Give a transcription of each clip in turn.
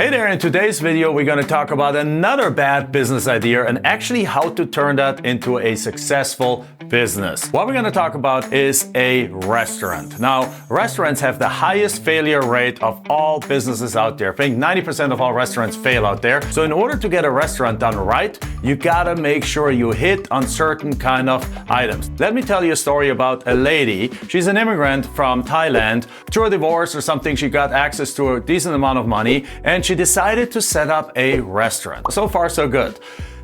Hey there, in today's video we're going to talk about another bad business idea and actually how to turn that into a successful business. What we're going to talk about is a restaurant. Now, restaurants have the highest failure rate of all businesses out there. I think 90% of all restaurants fail out there. So in order to get a restaurant done right, you gotta make sure you hit on certain kind of items. Let me tell you a story about a lady. She's an immigrant from Thailand. Through a divorce or something, she got access to a decent amount of money and she decided to set up a restaurant. So far, so good.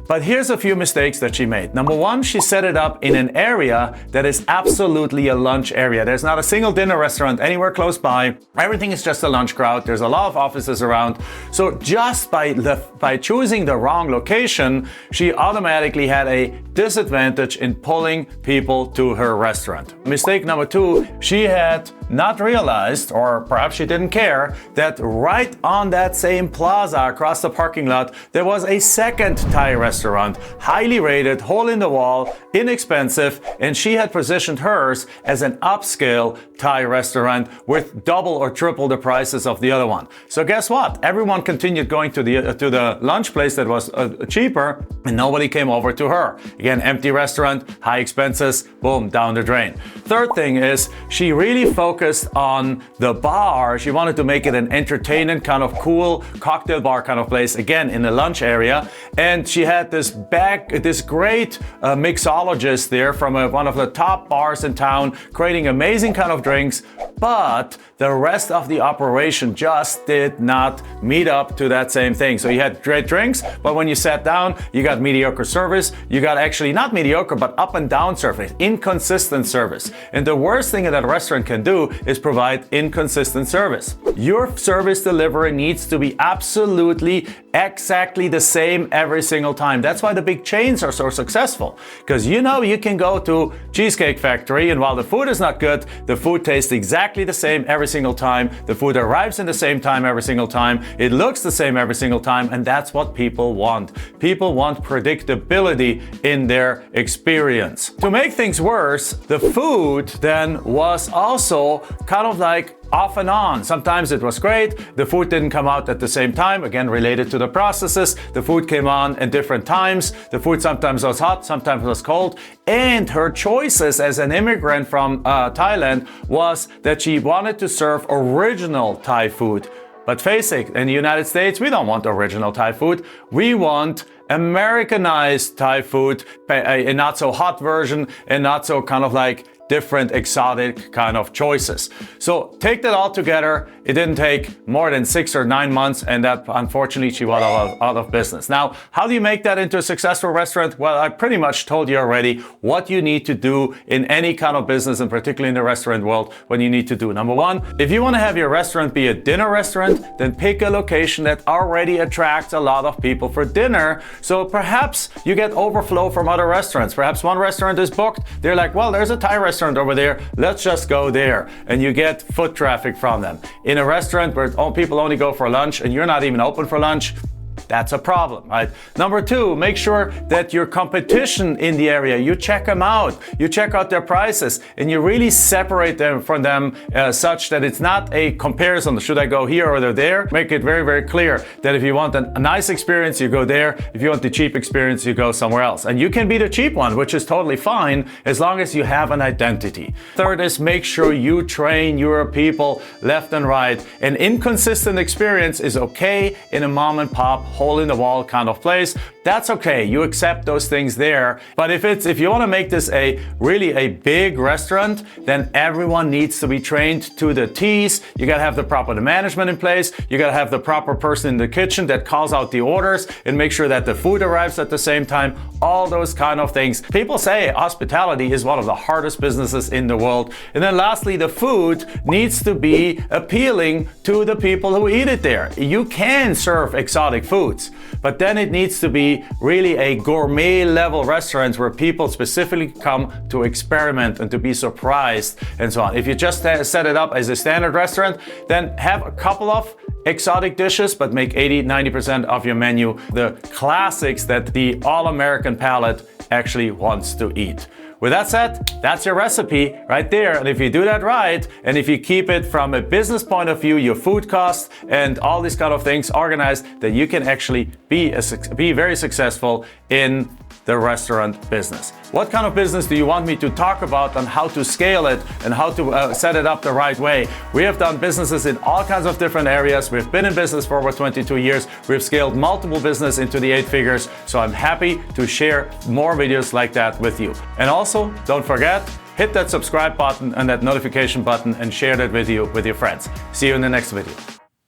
But here's a few mistakes that she made. Number one, she set it up in an area that is absolutely a lunch area. There's not a single dinner restaurant anywhere close by. Everything is just a lunch crowd. There's a lot of offices around. So just by choosing the wrong location, she automatically had a disadvantage in pulling people to her restaurant. Mistake number two, she had not realized, or perhaps she didn't care, that right on that same plaza across the parking lot, there was a second Thai restaurant, highly rated, hole in the wall, inexpensive, and she had positioned hers as an upscale Thai restaurant with double or triple the prices of the other one. So guess what? Everyone continued going to the lunch place that was cheaper, and nobody came over to her. Again, empty restaurant, high expenses, boom, down the drain. Third thing is, she really focused on the bar. She wanted to make it an entertaining, kind of cool cocktail bar kind of place, again in the lunch area. And she had this great mixologist there from one of the top bars in town, creating amazing kind of drinks. But the rest of the operation just did not meet up to that same thing. So you had great drinks, but when you sat down, you got mediocre service. You got actually not mediocre, but up and down service, inconsistent service. And the worst thing that a restaurant can do is provide inconsistent service. Your service delivery needs to be absolutely exactly the same every single time. That's why the big chains are so successful. Because you know you can go to Cheesecake Factory, and while the food is not good, the food tastes exactly the same every single time. The food arrives in the same time every single time. It looks the same every single time, and that's what people want. People want predictability in their experience. To make things worse, the food then was also kind of like off and on. Sometimes it was great. The food didn't come out at the same time, again related to the processes. The food came on at different times. The food sometimes was hot, sometimes was cold. And her choices as an immigrant from Thailand was that she wanted to serve original Thai food. But face it, in the United States, we don't want original Thai food. We want Americanized Thai food, a not so hot version, and not so kind of like different exotic kind of choices. So take that all together. It didn't take more than 6 or 9 months, and that unfortunately she was out of business. Now, how do you make that into a successful restaurant? Well, I pretty much told you already what you need to do in any kind of business, and particularly in the restaurant world, what you need to do. Number one, if you want to have your restaurant be a dinner restaurant, then pick a location that already attracts a lot of people for dinner. So perhaps you get overflow from other restaurants. Perhaps one restaurant is booked. They're like, well, there's a Thai restaurant over there, let's just go there, and you get foot traffic from them. In a restaurant where people only go for lunch and you're not even open for lunch, that's a problem, right? Number two, make sure that your competition in the area, you check them out, you check out their prices, and you really separate them from them such that it's not a comparison. Should I go here or there? Make it very, very clear that if you want a nice experience, you go there. If you want the cheap experience, you go somewhere else. And you can be the cheap one, which is totally fine as long as you have an identity. Third is make sure you train your people left and right. An inconsistent experience is okay in a mom and pop hole in the wall kind of place. That's okay. You accept those things there. But if you want to make this really a big restaurant, then everyone needs to be trained to the T's. You got to have the proper management in place. You got to have the proper person in the kitchen that calls out the orders and make sure that the food arrives at the same time. All those kind of things. People say hospitality is one of the hardest businesses in the world. And then lastly, the food needs to be appealing to the people who eat it there. You can serve exotic foods, but then it needs to be really a gourmet level restaurant where people specifically come to experiment and to be surprised and so on. If you just set it up as a standard restaurant, then have a couple of exotic dishes, but make 80-90% of your menu the classics that the all-American palate actually wants to eat. with that said, that's your recipe right there. And if you do that right, and if you keep it from a business point of view, your food costs and all these kind of things organized, then you can actually be very successful in the restaurant business. What kind of business do you want me to talk about on how to scale it and how to set it up the right way? We have done businesses in all kinds of different areas. We've been in business for over 22 years. We've scaled multiple business into the 8 figures. So I'm happy to share more videos like that with you. And also, don't forget, hit that subscribe button and that notification button and share that video with your friends. See you in the next video.